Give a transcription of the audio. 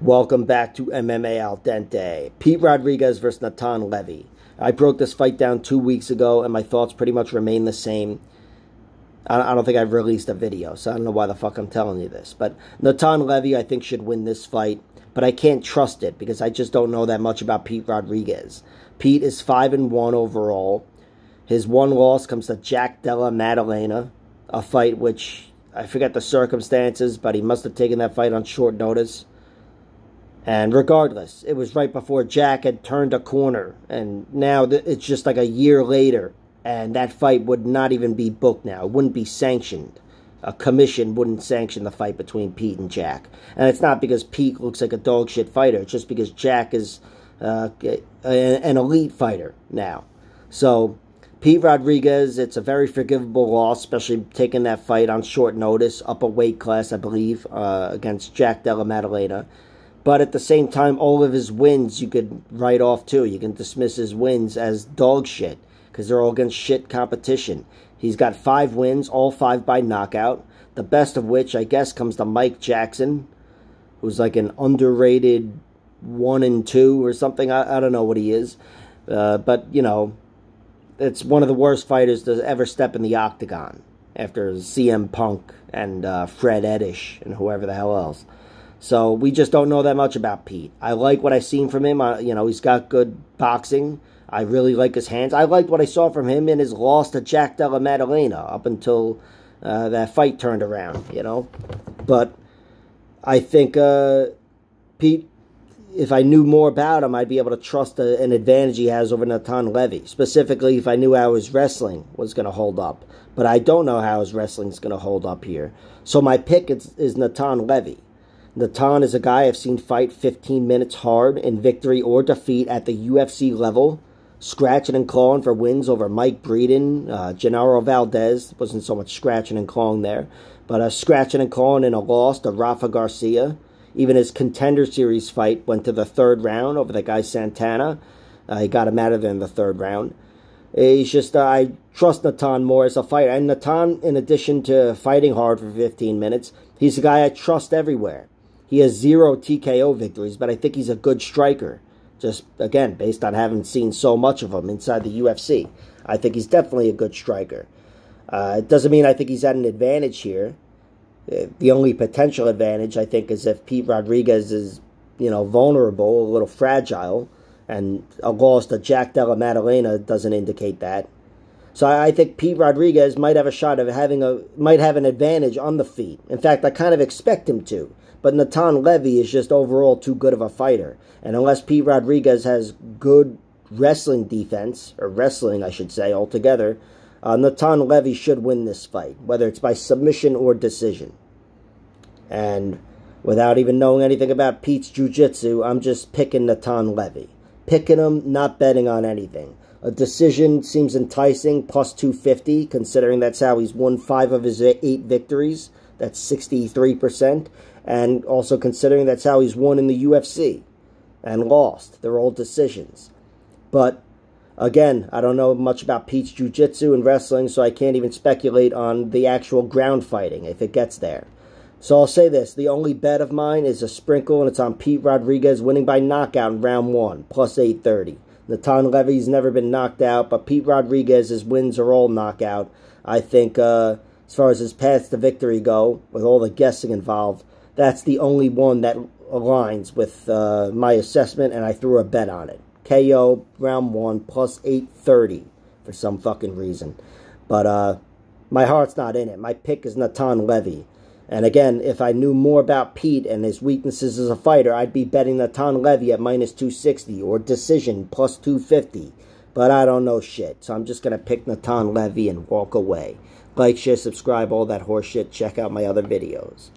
Welcome back to MMA Al Dente. Pete Rodriguez versus Natan Levy. I broke this fight down 2 weeks ago, and my thoughts pretty much remain the same. I don't think I've released a video, so I don't know why the fuck I'm telling you this. But Natan Levy, I think, should win this fight. But I can't trust it because I just don't know that much about Pete Rodriguez. Pete is 5-1 overall. His one loss comes to Jack Della Maddalena, a fight which I forget the circumstances, but he must have taken that fight on short notice. And regardless, it was right before Jack had turned a corner. And now it's just like a year later. And that fight would not even be booked now. It wouldn't be sanctioned. A commission wouldn't sanction the fight between Pete and Jack. And it's not because Pete looks like a dog shit fighter. It's just because Jack is an elite fighter now. So Pete Rodriguez, it's a very forgivable loss, especially taking that fight on short notice, up a weight class, I believe, against Jack Della Maddalena. But at the same time, all of his wins you could write off too. You can dismiss his wins as dog shit because they're all against shit competition. He's got 5 wins, all 5 by knockout. The best of which, I guess, comes to Mike Jackson, who's like an underrated 1-2 or something. I don't know what he is. But, you know, it's one of the worst fighters to ever step in the octagon after CM Punk and Fred Eddish and whoever the hell else. So we just don't know that much about Pete. I like what I've seen from him. You know, he's got good boxing. I really like his hands. I liked what I saw from him in his loss to Jack Della Maddalena up until that fight turned around, you know. But I think Pete, if I knew more about him, I'd be able to trust an advantage he has over Natan Levy. Specifically, if I knew how his wrestling was going to hold up. But I don't know how his wrestling is going to hold up here. So my pick is Natan Levy. Natan is a guy I've seen fight 15 minutes hard in victory or defeat at the UFC level, scratching and clawing for wins over Mike Breeden, Gennaro Valdez. Wasn't so much scratching and clawing there, but scratching and clawing in a loss to Rafa Garcia. Even his Contender Series fight went to the 3rd round over the guy Santana. He got him out of there in the 3rd round. He's just, I trust Natan more as a fighter. And Natan, in addition to fighting hard for 15 minutes, he's a guy I trust everywhere. He has 0 TKO victories, but I think he's a good striker. Just, again, based on having seen so much of him inside the UFC. I think he's definitely a good striker. It doesn't mean I think he's at an advantage here. The only potential advantage, I think, is if Pete Rodriguez is, you know, vulnerable, a little fragile, and a loss to Jack Della Maddalena doesn't indicate that. So I think Pete Rodriguez might have a shot of might have an advantage on the feet. In fact, I kind of expect him to. But Natan Levy is just overall too good of a fighter. And unless Pete Rodriguez has good wrestling defense, or wrestling, I should say, altogether, Natan Levy should win this fight, whether it's by submission or decision. And without even knowing anything about Pete's jiu-jitsu, I'm just picking Natan Levy. Picking him, not betting on anything. A decision seems enticing, plus 250, considering that's how he's won 5 of his 8 victories. That's 63%. And also considering that's how he's won in the UFC and lost. They're all decisions. But, again, I don't know much about Pete's jiu-jitsu and wrestling, so I can't even speculate on the actual ground fighting if it gets there. So I'll say this. The only bet of mine is a sprinkle, and it's on Pete Rodriguez winning by knockout in round 1, plus 830. Natan Levy's never been knocked out, but Pete Rodriguez's wins are all knockout. I think as far as his paths to victory go, with all the guessing involved, that's the only one that aligns with my assessment, and I threw a bet on it. KO, round 1, plus 830 for some fucking reason. But my heart's not in it. My pick is Natan Levy. And again, if I knew more about Pete and his weaknesses as a fighter, I'd be betting Natan Levy at minus 260 or decision plus 250. But I don't know shit, so I'm just going to pick Natan Levy and walk away. Like, share, subscribe, all that horse shit. Check out my other videos.